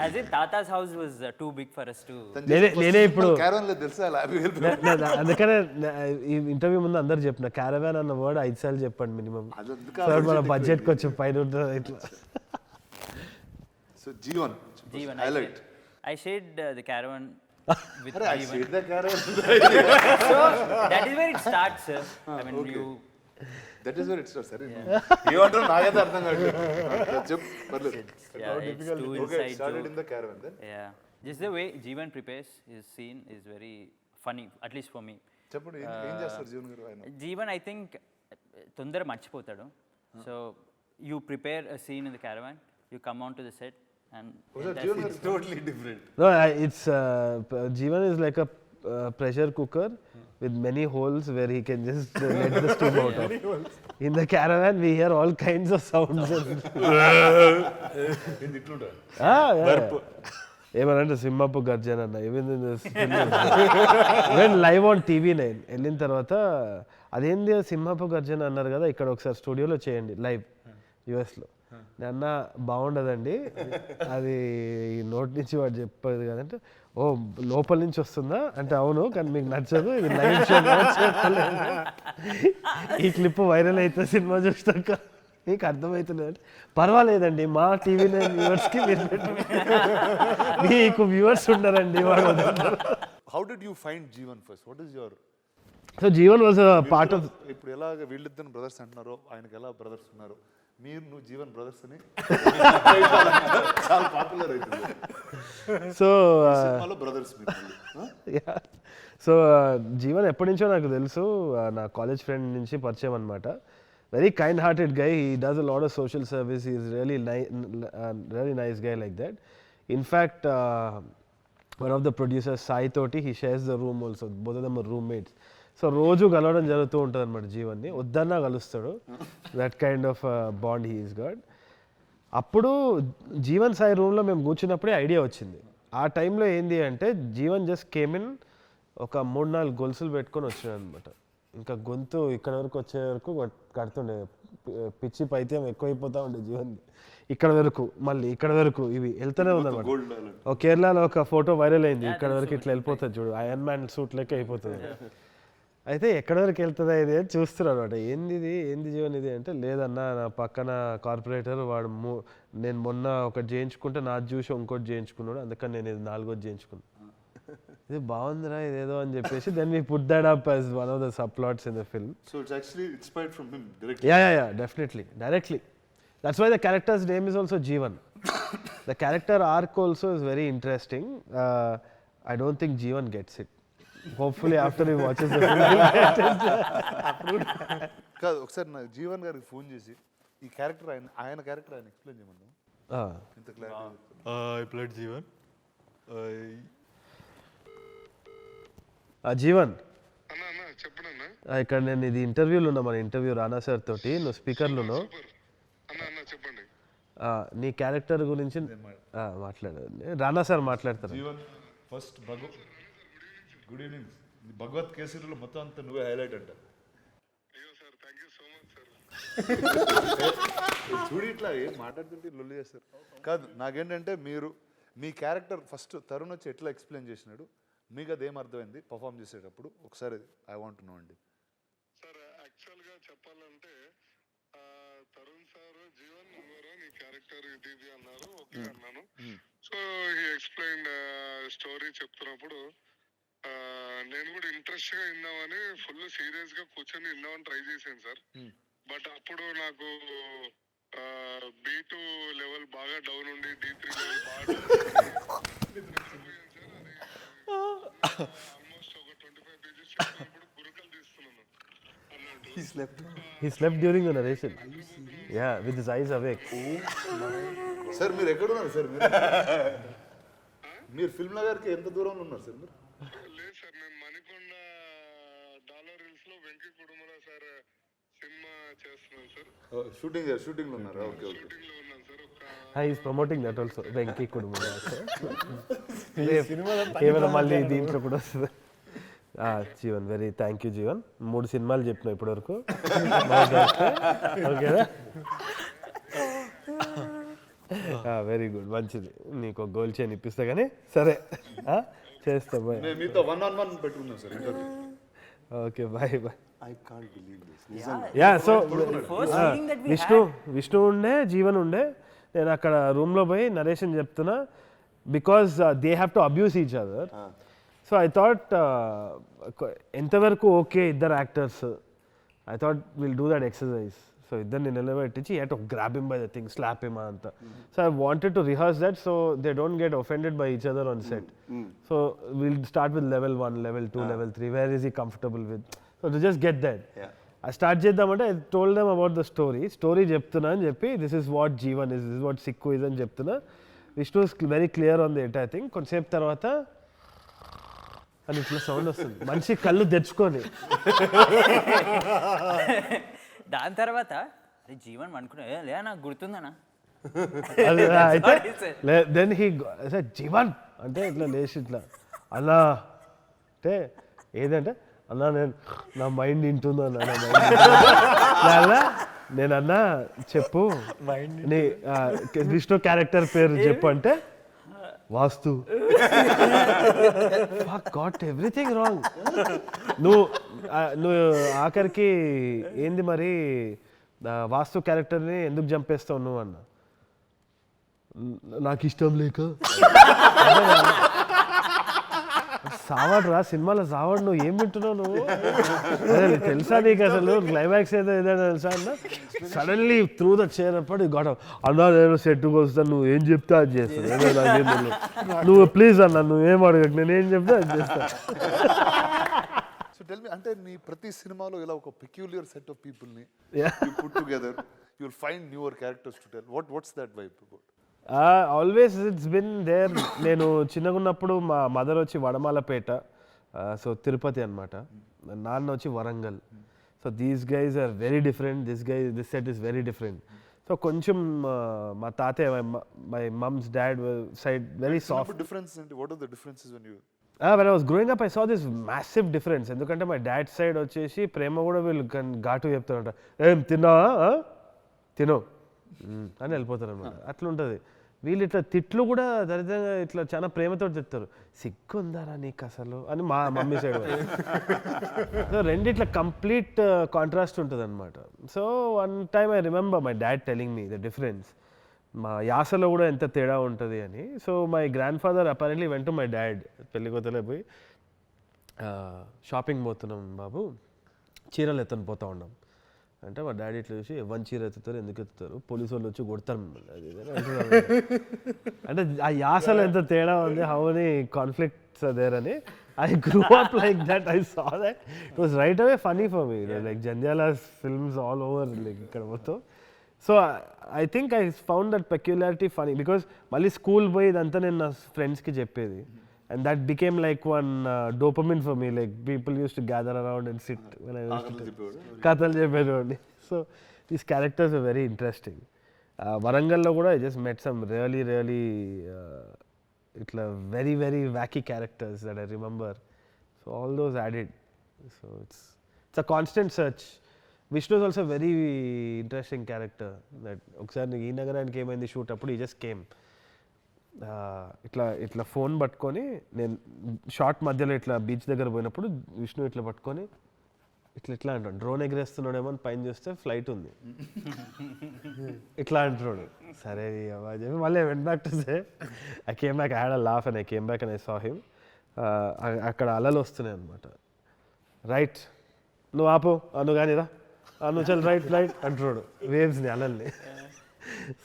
Speaker 5: As if Tata's house was too big for us to.
Speaker 2: నేనే ఇప్పుడు
Speaker 1: క్యారవాన్ లో తెలుసా
Speaker 2: అందుకనే ఈ ఇంటర్వ్యూ ముందు అందరు చెప్పిన క్యారవాన్ అన్న వర్డ్ 5 సార్లు చెప్పండి మినిమం. సార్ మన బడ్జెట్ కొంచెం పైన ఉంటుంది ఇట్లా.
Speaker 1: So Jeevan highlight.
Speaker 5: I shared the caravan with
Speaker 1: I
Speaker 5: Jeevan.
Speaker 1: said the caravan.
Speaker 5: So that is where it starts, sir. I mean, you.
Speaker 1: That is where it starts. సరే ఏమంటారు నాకైతే అర్థం కాదు. చెప్పు పర్లేదు.
Speaker 5: Yeah, it's too
Speaker 1: Okay,
Speaker 5: inside
Speaker 1: started
Speaker 5: joke.
Speaker 1: in the caravan then.
Speaker 5: Yeah, just the way Jeevan prepares his scene is very funny, at least for me.
Speaker 1: చెప్పండి ఏం చేస్తారు జీవన్ గారు ఆయన?
Speaker 5: Jeevan, I think, తొందర మర్చిపోతాడు. So you prepare a scene in the caravan, you come on to the set, and
Speaker 1: Jeevan గారు totally different.
Speaker 2: No, it's Jeevan is like a pressure cooker with many holes where he can just let the steam out of. In the caravan, we hear all kinds of sounds. ఏమనంటే సింహపు గర్జన అన్న ఈవెన్ లైవ్ ఆన్ TV9 వెళ్ళిన తర్వాత అదేంది సింహపు గర్జన అన్నారు కదా, ఇక్కడ ఒకసారి స్టూడియోలో చేయండి లైవ్ యుఎస్లో. అన్న బాగుండదండి అది ఈ నోట్ నుంచి వాడు చెప్పేది కదంటే, ఓ లోపల నుంచి వస్తుందా అంటే అవును కానీ మీకు నచ్చదు ఇది లైవ్ షో చెప్పలేదు. ఈ క్లిప్ వైరల్ అయితే సినిమా చూస్తాక మీకు అర్థమవుతుంది అంటే పర్వాలేదండి మా TV9 వ్యూవర్స్కి మీరు మీకు వ్యూవర్స్ ఉండరండి వాడు.
Speaker 1: How did you find Jeevan first? What is your?
Speaker 2: So Jeevan was part of.
Speaker 1: ఇప్పుడు ఎలాగ వీళ్ళిద్దరు బ్రదర్స్ అంటున్నారో ఆయనకి ఎలా బ్రదర్స్ ఉన్నారు, నువ్వు జీవన్ బ్రదర్స్ అని చాలా పాపులర్ అవుతుంది.
Speaker 2: సో
Speaker 1: బ్రదర్స్
Speaker 2: సో జీవన్ ఎప్పటి నుంచో నాకు తెలుసు, నా కాలేజ్ ఫ్రెండ్ నుంచి పరిచయం అనమాట. Very kind hearted guy, he does a lot of social service, he is really nice guy like that. In fact one of the producers Sai తోటి he shares the room also, both of them are roommates. So రోజు కలవడం జరుగుతూ ఉంటుంది అనమాట జీవన్ని, వద్దన్నా కలుస్తాడు. That kind of bond he is god. అప్పుడు జీవన్ సాయి రూమ్లో మేము కూర్చున్నప్పుడే ఐడియా వచ్చింది. ఆ టైంలో ఏంది అంటే జీవన్ జస్ట్ కేమ్ ఇన్, ఒక 3-4 గొలుసులు పెట్టుకొని వచ్చినాడు అనమాట. ఇంకా గొంతు ఇక్కడ వరకు వచ్చే వరకు కడుతుండే, పిచ్చి పైత్యం ఎక్కువైపోతూ ఉండే జీవన్. ఇక్కడ వరకు మళ్ళీ ఇక్కడ వరకు ఇవి వెళ్తూనే ఉందన్నమాట. కేరళలో ఒక ఫోటో వైరల్ అయింది, ఇక్కడ వరకు ఇట్లా వెళ్ళిపోతుంది చూడు, ఐరన్ మ్యాన్ సూట్ లెక్క అయిపోతుంది. అయితే ఎక్కడి వరకు వెళ్తుందా ఇది అని చూస్తున్నాడు అనమాట. ఏంది జీవన్ ఇది అంటే, లేదన్నా నా పక్కన కార్పొరేటర్ వాడు నేను మొన్న ఒకటి చేయించుకుంటే నాది చూసి ఇంకోటి చేయించుకున్నాడు, అందుకని నేను ఇది 4వ చేయించుకున్నాను. ఇది బాగుందిరా ఇదేదో అని చెప్పేసి then we put that up as one of the subplots in the film.
Speaker 1: So it's actually inspired from him directly.
Speaker 2: Ya definitely directly. That's why the character's name is also Jeevan. The character arc also is very interesting. I don't think Jeevan gets it. Hopefully after he watches
Speaker 1: కాదు ఒకసారి నాకు జీవన్ గారికి ఫోన్ చేసి ఈ క్యారెక్టర్ ఆయన క్యారెక్టర్ ఆయన ఎక్స్ప్లెయిన్ చేయమన్నాం ఇంత clarity.
Speaker 4: I played Jeevan.
Speaker 2: Jeevan
Speaker 7: అన్నా అన్నా చెప్పడన్నా
Speaker 2: ఇక్కడ నేను ఇది ఇంటర్వ్యూలో ఉన్నా, మన ఇంటర్వ్యూ రానా సార్ తోటి, నువ్వు స్పీకర్లో
Speaker 7: అన్నా అన్నా చెప్పండి.
Speaker 2: నీ క్యారెక్టర్ గురించి మాట్లాడండి, రానా సార్ మాట్లాడతారు.
Speaker 1: Jeevan first good evening. Bhagavanth కేసరిలో మొత్తం అంతా నువ్వే హైలైట్ అంట.
Speaker 7: అయ్యో sir thank you so much sir.
Speaker 1: చూడు ఇట్లా ఏం మాట్లాడుతుంటే లొల్లి చేస్తారు. కాదు నాకేంటంటే మీరు మీ క్యారెక్టర్ ఫస్ట్ తరుణ్ వచ్చి ఎట్లా ఎక్స్ప్లెయిన్ చేసినాడు, మీకు అదేం అర్థమైంది పర్ఫామ్ చేసేటప్పుడు ఒకసారి ఐ వాంట్ టు నో అండి.
Speaker 7: సార్ యాక్చువల్గా చెప్పాలంటే తరుణ్ సార్ జీవన్ నువ్వరా నీ క్యారెక్టర్ ఇది అన్నారు. ఓకే అన్నాను. సో హీ ఎక్స్ప్లెయిన్ స్టోరీ చెప్తున్నప్పుడు నేను కూడా ఇంట్రెస్ట్ గా విందామని ఫుల్ సీరియస్ గా కూర్చొని విందామని ట్రై చేశాను సార్. బట్ అప్పుడు నాకు B2 లెవెల్ బాగా డౌన్ ఉండి D3 లెవెల్ బాగా ఆల్మోస్ట్ ఒక 25 pages చెప్పినప్పుడు గురుకలు తీస్తున్నాను అన్నట్టు.
Speaker 2: He slept during the narration. Yeah, with his eyes awake.
Speaker 1: Sir మీరు ఎక్కడున్నారు సార్? మీరు ఫిల్మ్ నగర్కి ఎంత దూరంలో ఉన్నారు సార్ మీరు?
Speaker 7: లేదు సార్ నేను మణికొండ డాలర్ హిల్స్ లో వెంకీ కుటుంబరా సార్ సినిమా చేస్తున్నాను సార్.
Speaker 1: షూటింగ్లో ఉన్నారు. Okay okay.
Speaker 7: షూటింగ్ లో ఉన్నాను సార్. ఒక
Speaker 2: He is promoting that also. Venky కుటుంబం కేవలం మళ్ళీ దీంట్లో కూడా వస్తుంది. Jeevan very thank you Jeevan. 3 సినిమాలు చెప్పినావు ఇప్పటివరకు. ఓకేనా? వెరీ గుడ్, మంచిది. నీకు గోల్ చైన్ ఇప్పిస్తా కానీ సరే చేస్తా. బాయ్.
Speaker 1: మీతో 1-on-1 పెట్టుకున్నాం sir interview.
Speaker 2: Okay bye bye.
Speaker 6: I can't believe this.
Speaker 2: Yeah so
Speaker 5: First meeting that we
Speaker 2: Vishnu ఉండే, జీవన్ ఉండే. నేను అక్కడ రూమ్లో పోయి నరేషన్ చెప్తున్నా because they have to abuse each other. So I thought ఎంతవరకు ఓకే ఇద్దరు actors, I thought will do that exercise. So ఇద్దరిని నిలబెట్టించి you to grab him by the thing, slap him అంతా. So I wanted to rehearse that so they don't get offended by each other on set. So will start with level 1, level 2, level 3. Where is he comfortable with? So to just get that. I start చేద్దామంటే I told them about the story చెప్తున్నా అని చెప్పి, this is what Jeevan is, this is what Sikku is అని చెప్తున్నా. Vishnu is very clear on the entire thing. కొంతసేపు తర్వాత అని ఇట్లా సౌండ్ వస్తుంది, మనిషి కళ్ళు తెచ్చుకొని.
Speaker 5: దాని తర్వాత జీవన్ అనుకున్నా లే నాకు గుర్తుందనా.
Speaker 2: అయితే దెన్ హీ జీవన్ అంటే ఇట్లా లేచి ఇట్లా అన్నా అంటే ఏదంటే అన్నా నేను నా మైండ్ వింటుందో అన్నా, నా మైండ్ నేను అన్నా చెప్పు నీ విష్ణు క్యారెక్టర్ పేరు చెప్పు అంటే వాస్తు. Got everything wrong. నువ్వు ఆఖరికి ఏంది మరి వాస్తు క్యారెక్టర్ని ఎందుకు చంపేస్తావు నువ్వు అన్న. నాకు ఇష్టం లేక. సావాడు రా సినిమాలో సావాడు, నువ్వు ఏం వింటున్నావు నువ్వు? అదే తెలుసా నీకు అసలు క్లైమాక్స్ ఏదో ఏదైనా తెలుసా అన్న? సడన్లీ త్రూ ద చైర్ అప్పుడు గొడవ అన్నా నేను సెట్కి వస్తాను, నువ్వు ఏం చెప్తే అది చేస్తాను. నువ్వు ప్లీజ్ అన్న నువ్వేం అడగకు, నేను ఏం చెప్తే అది చేస్తాను.
Speaker 1: సో టెల్ మీ, అంటే నీ ప్రతి సినిమాలో ఇలా ఒక పెక్యులియర్ సెట్ ఆఫ్ పీపుల్ని put together, you will find newer characters to tell. What's that vibe about?
Speaker 2: Always it's been there. నేను చిన్నగా ఉన్నప్పుడు మా మదర్ వచ్చి వడమాలపేట, సో తిరుపతి అనమాట, నాన్న వచ్చి Warangal. So these guys are very different, this set is very different. So కొంచెం మా తాతయ్య, my mom's dad side very soft.
Speaker 1: Difference అంటే what are the differences when you
Speaker 2: when I was growing up, I saw this massive difference. ఎందుకంటే మా డాడ్ సైడ్ వచ్చేసి ప్రేమ కూడా వీళ్ళు ఘాటు చెప్తారంట, ఏం తిన్నావా తినో అని వెళ్ళిపోతారు అనమాట. అట్లా ఉంటుంది. వీళ్ళు ఇట్లా తిట్లు కూడా దరిద్రంగా ఇట్లా చాలా ప్రేమతో చెప్తారు, సిగ్గుందారా నీకు అసలు అని మా మమ్మీ సైడ్. సో రెండిట్లా కంప్లీట్ కాంట్రాస్ట్ ఉంటుంది అనమాట. So one time I remember my dad telling me the difference, మా యాసలో కూడా ఎంత తేడా ఉంటుంది అని. So my grandfather apparently went my dad పెళ్ళికొత్తలే పోయి షాపింగ్ పోతున్నాం బాబు, చీరలు ఎత్తని పోతా ఉన్నాం అంటే మా డాడీ ఇట్లా చూసి 1 చీర ఎత్తుతారు, ఎందుకు ఎత్తుతారు, పోలీసు వాళ్ళు వచ్చి కొడతారు మిమ్మల్ని అది అంటే ఆ యాసలో ఎంత తేడా ఉంది, హౌ మెనీ కాన్ఫ్లిక్ట్స్ దేర్ అని. I grew up like that. I saw that. It was right away funny for me. Like Jandiala's films all over. Like ikkada mottham. So I think I found that peculiarity funny because mali school boy idantha nenu na friends ki cheppedi, and that became like one dopamine for me. Like people used to gather around and sit when I used to kathalu cheppedodi. So these characters are very interesting. Warangal lo kuda I just met some really itla very wacky characters that I remember. So all those added. So it's a constant search. Vishnu is also a very interesting character. That ఒకసారి ఈ నగరానికి ఏమైంది షూట్ అప్పుడు he just came. ఇట్లా ఫోన్ పట్టుకొని నేను షార్ట్ మధ్యలో ఇట్లా బీచ్ దగ్గర పోయినప్పుడు విష్ణు ఇట్లా పట్టుకొని ఇట్లా అంటాడు, డ్రోన్ ఎగరేస్తున్నాడేమో అని పైన చూస్తే ఫ్లైట్ ఉంది, ఇట్లా అంటున్నాడు. సరే చెప్పి మళ్ళీ వెంట back to say I came back, I had a laugh and I came back and I saw him. అక్కడ అలలు వస్తున్నాయి అనమాట. రైట్ నువ్వు ఆపు, నువ్వు కానీరా, నువ్వు చల్ రైట్ అంటున్నాడు వేవ్స్ని, అలల్ని.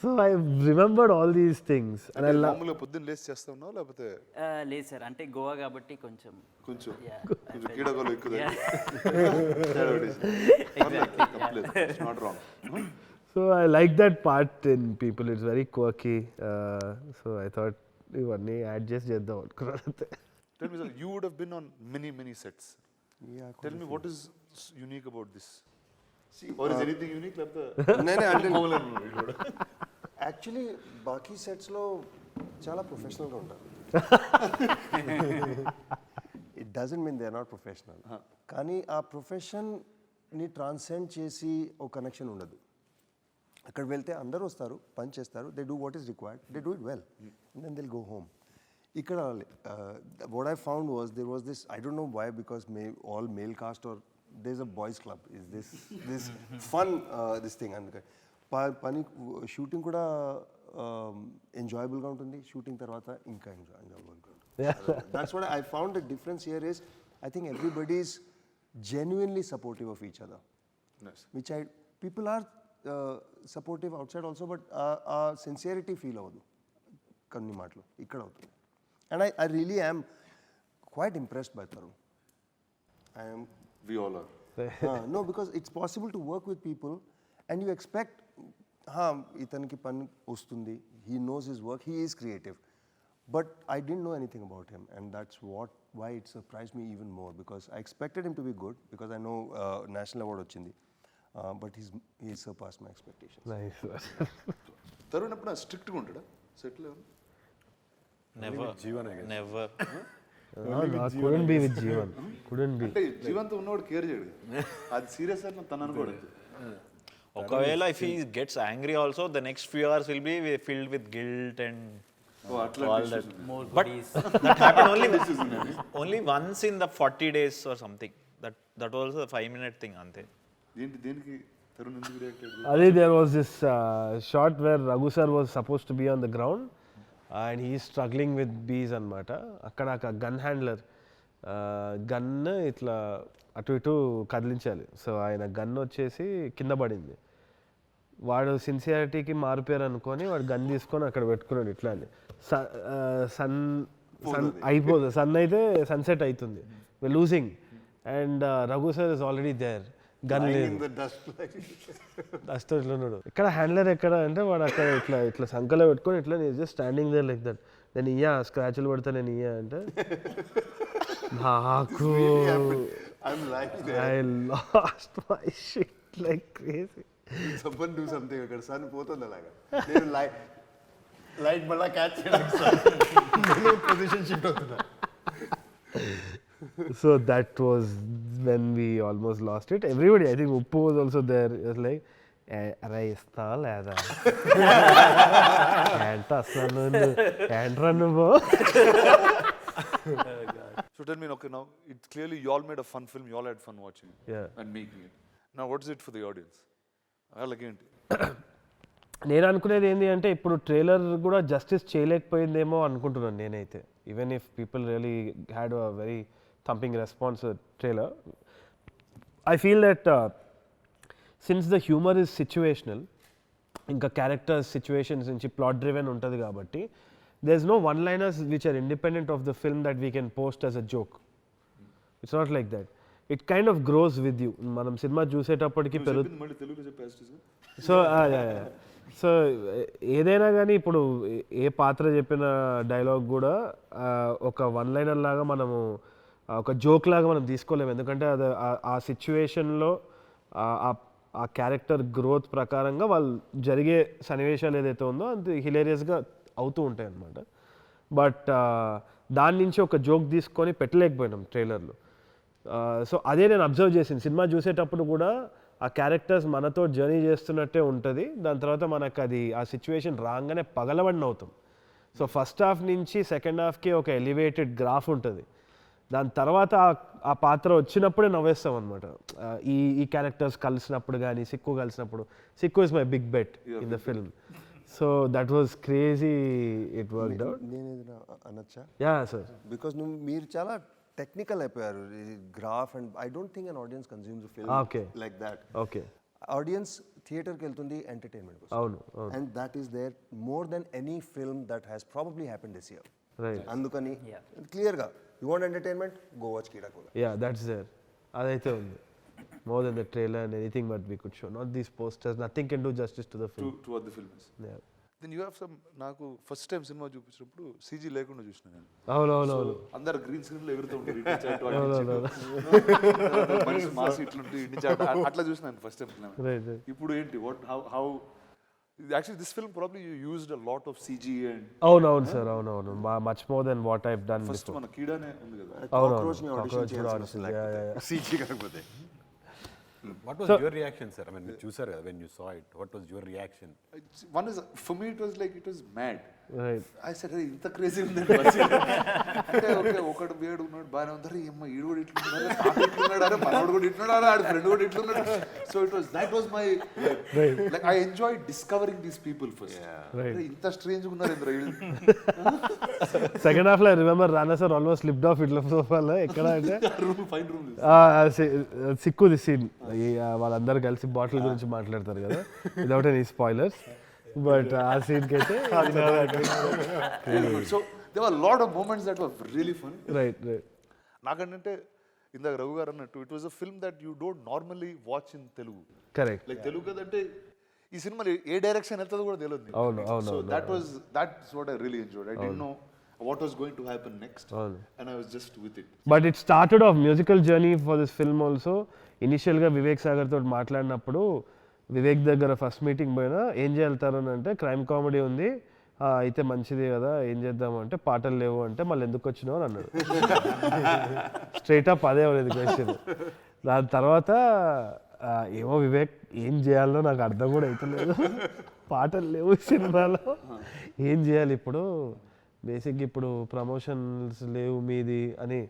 Speaker 2: So I remembered all these things.
Speaker 1: మామూలుగా పొద్దున్న లేచి చేస్తా ఉన్నావు లేకపోతే?
Speaker 5: లేదు సార్, అంటే గోవా కాబట్టి కొంచెం
Speaker 1: కీడాగోలు ఎక్కువ. Not wrong.
Speaker 2: So I like that part in people. It's very quirky. So I thought ivanni adjust cheddam anukunnante.
Speaker 1: Tell me, sir, you would have been on many sets.
Speaker 6: Yeah.
Speaker 1: Tell me what is unique about this? Or is anything unique?
Speaker 6: Actually బాకీ సెట్స్లో చాలా ప్రొఫెషనల్గా ఉంటారు. It doesn't mean they are not professional, కానీ ఆ ప్రొఫెషన్ని ట్రాన్సెండ్ చేసి ఒక కనెక్షన్ ఉండదు. అక్కడ వెళ్తే అందరూ వస్తారు, పని చేస్తారు, they do what is required, they do it well, and then they'll go home. ఇక్కడ what I found was there was this, I don't know why, because all male cast are there's a boys club, is this fun this thing, అందుకే పని షూటింగ్ కూడా ఎంజాయబుల్గా ఉంటుంది, షూటింగ్ తర్వాత ఇంకా ఎంజాయబుల్గా ఉంటుంది. That's what I found the difference here is, I think everybody is genuinely supportive of each other.
Speaker 1: Nice.
Speaker 6: Which people are supportive outside also, but sincerity feel avadu kanni maatlu ikkada avutundi. And I really am quite impressed by Tharun. I am.
Speaker 1: We all are.
Speaker 6: No, because it's possible to work with people and you expect, itaniki pani ostundi, he knows his work, he is creative. But I didn't know anything about him, and that's why it surprised me even more, because I expected him to be good, because I know national award ochindi, but he surpassed my expectations.
Speaker 2: Nice.
Speaker 1: Tharun apna strict ga untada set lo?
Speaker 4: Never. Never.
Speaker 2: No, couldn't be with Jeevan. Couldn't be.
Speaker 1: అంటే జీవంతో ఉన్నవాడు కేర్ చేయడు, అది సీరియస్ అని తను అనుకోడు.
Speaker 4: ఒకవేళ if he gets angry also, the next few hours will be filled with guilt and all that.
Speaker 5: more
Speaker 4: But
Speaker 5: goodies.
Speaker 4: that happened only once in the 40 days or something. That was a 5-minute thing ante.
Speaker 1: దేనికి తరుణ్ ఎందుకు రియాక్ట్ అయ్యాడు?
Speaker 2: Adi, there was this shot where Raghu sir was supposed to be on the ground and he is struggling with bees అనమాట. అక్కడ ఒక గన్ హ్యాండ్లర్ గన్ ఇట్లా అటు ఇటు కదిలించాలి. సో ఆయన గన్ వచ్చేసి కింద పడింది. వాడు సిన్సియారిటీకి మారిపోయారు అనుకొని వాడు గన్ తీసుకొని అక్కడ పెట్టుకున్నాడు. ఇట్లా అని సన్ అయిపోదు, సన్ అయితే సన్సెట్ అవుతుంది, losing, and Raghu sir is already there, gun లేదు, డస్ట్ ఇట్లా ఉన్నాడు. ఇక్కడ హ్యాండ్లర్ ఎక్కడ అంటే వాడు అక్కడ ఇట్లా సంకలో పెట్టుకొని ఇట్లా just standing there like that. నేను ఇయ్యా స్క్రాచ్లు పడతా, నేను ఇయ్యా అంటే నాకు I lost my shit like crazy.
Speaker 6: Someone do something అక్కడ సన్ పోతుంది అలాగా, నేను లైట్ మళ్ళా క్యాచ్ చేయడానికి పొజిషన్ షిఫ్ట్ అవుతున్నా.
Speaker 2: So that was when we almost lost it. Everybody, I think Uppu was also there. It was like, అరే ఇస్తా లేదా ఏంట అసలు ఏంట్రా నువ్వు.
Speaker 1: So tell me, okay, now it's clearly you all made a fun film, you all had fun watching it and making it. Now what's it for the audience? Again,
Speaker 2: నేను అనుకునేది ఏంటి అంటే ఇప్పుడు ట్రైలర్ కూడా జస్టిస్ చేయలేకపోయిందేమో అనుకుంటున్నాను నేనైతే. Even if people really had a very thumping response trailer, I feel that since the humour is situational, ఇంకా క్యారెక్టర్స్ సిచ్యువేషన్స్ నుంచి ప్లాట్ డ్రివెన్ ఉంటుంది కాబట్టి there is no one-liners which are independent of the film that we can post as a joke. It's not like that. It kind of gross with you. మనం సినిమా చూసేటప్పటికి
Speaker 1: మళ్ళీ తెలుగులో చెప్పేసి
Speaker 2: సో ఏదైనా కానీ ఇప్పుడు ఏ పాత్ర చెప్పిన డైలాగ్ కూడా ఒక వన్ లైనర్ లాగా మనము ఒక జోక్ లాగా మనం తీసుకోలేము. ఎందుకంటే అది ఆ సిచ్యువేషన్లో ఆ క్యారెక్టర్ గ్రోత్ ప్రకారంగా వాళ్ళు జరిగే సన్నివేశాలు ఏదైతే ఉందో అది హిలేరియస్గా అవుతూ ఉంటాయి అన్నమాట. బట్ దాని నుంచి ఒక జోక్ తీసుకొని పెట్టలేకపోయినాం ట్రైలర్లో. సో అదే నేను అబ్జర్వ్ చేసింది. సినిమా చూసేటప్పుడు కూడా ఆ క్యారెక్టర్స్ మనతో జర్నీ చేస్తున్నట్టే ఉంటుంది. దాని తర్వాత మనకు అది ఆ సిచ్యువేషన్ రాగానే పగలబడిన అవుతాం. సో ఫస్ట్ హాఫ్ నుంచి సెకండ్ హాఫ్కి ఒక ఎలివేటెడ్ గ్రాఫ్ ఉంటుంది. దాని తర్వాత ఆ పాత్ర వచ్చినప్పుడే నవ్వేస్తాం అనమాట. ఈ క్యారెక్టర్స్ కలిసినప్పుడు కానీ సిక్కు కలిసినప్పుడు. Sikku is my big bet in the film. So that was crazy. It worked out.
Speaker 6: నేను ఏదైనా అనొచ్చా?
Speaker 2: Yeah sir.
Speaker 6: బికాస్ మీరు చాలా టెక్నికల్ అయిపోయారు. Graph and I don't think an audience consumes film like that.
Speaker 2: Okay.
Speaker 6: Audience థియేటర్కి వెళ్తుంది ఎంటర్టైన్మెంట్ కోసం.
Speaker 2: అవును.
Speaker 6: And that is there more than any film that has probably happen this year.
Speaker 2: Right.
Speaker 6: అందుకని క్లియర్గా you want entertainment, go watch Keedaa Cola.
Speaker 2: Yeah that's there. అదైతే ఉంది. More than the trailer and anything what we could show. Not these posters. Nothing can do justice to the film.
Speaker 1: To what the film is.
Speaker 2: Yeah.
Speaker 1: Then you have some. నాకు ఫస్ట్ టైం సినిమా చూపించినప్పుడు సీజీ లేకుండా చూసిన నేను.
Speaker 2: అవును.
Speaker 1: అందరు గ్రీన్ స్క్రీన్ లో ఎగురుతూ ఉంటారు. మనిషి మాస్ ఇట్లుంటే అట్లా చూసినాను ఫస్ట్ టైం. ఇప్పుడు ఏంటి how actually this film probably you used a lot of CG and
Speaker 2: అవును సార్. అవును. Much more than what I've done
Speaker 1: first
Speaker 2: before.
Speaker 1: మన కీడానే ఉంది కదా.
Speaker 6: కాక్రోచ్ ని ఆడిషన్ చేయాల్సి
Speaker 3: CG కాకపోతే. What was your reaction, sir? I mean, చూసారు కదా, when you saw it, what was your reaction?
Speaker 1: One is, for me it was like it was mad.
Speaker 2: Right.
Speaker 1: I said ఇంత క్రేజీ ఉంది అంటే ఒకడు వేడు ఉన్నాడు బాగానే ఉంది. అమ్మ ఈడు కూడా ఇట్లున్నాడు, అరే మనోడు కూడా ఇట్లున్నాడు, ఆడ ఫ్రెండ్ కూడా ఇట్లున్నాడు. So that was my like I enjoyed discovering these people first. ఇంత స్ట్రేంజ్ గా ఉన్నారు ఇంద్ర వీళ్ళు.
Speaker 2: సెకండ్ హాఫ్ లో I remember Rana sir almost slipped off ఇట్లా సోఫాలో. ఎక్కడ అంటే
Speaker 1: ఫైన్ రూమ్
Speaker 2: సిక్కుది సీన్. వాళ్ళందరూ కలిసి బాటిల్ గురించి మాట్లాడతారు కదా, వితౌట్ ఎనీ స్పాయిలర్స్. బట్ ఆ సీన్కి అయితే
Speaker 1: so there were a lot of moments that were really fun.
Speaker 2: Right.
Speaker 1: నాకంటే ఇందాక రఘు గారు అన్నట్టు it was a film that you don't normally watch in Telugu.
Speaker 2: Correct.
Speaker 1: Like Telugu కదంటే ఈ సినిమా ఏ డైరెక్షన్ వెళ్తుందో కూడా తెలియదు.
Speaker 2: అవును.
Speaker 1: So that's what I really enjoyed. I didn't know what was going to happen next and I was just with it.
Speaker 2: But it started off musical journey for this film also. ఇనిషియల్గా వివేక్ సాగర్ తోటి మాట్లాడినప్పుడు వివేక్ దగ్గర ఫస్ట్ మీటింగ్ పోయినా ఏం చేయాలి అంటే క్రైమ్ కామెడీ ఉంది అయితే మంచిది కదా, ఏం చేద్దాము అంటే పాటలు లేవు అంటే మళ్ళీ ఎందుకు వచ్చినావు అని అన్నాడు. స్ట్రైట్ అప్ అదే అనేది క్వశ్చన్. దాని తర్వాత ఏమో వివేక్ ఏం చేయాలో నాకు అర్థం కూడా అవుతలేదు, పాటలు లేవు సినిమాలో, ఏం చేయాలి ఇప్పుడు, బేసిక్గా ఇప్పుడు ప్రమోషన్స్ లేవు మీది అని.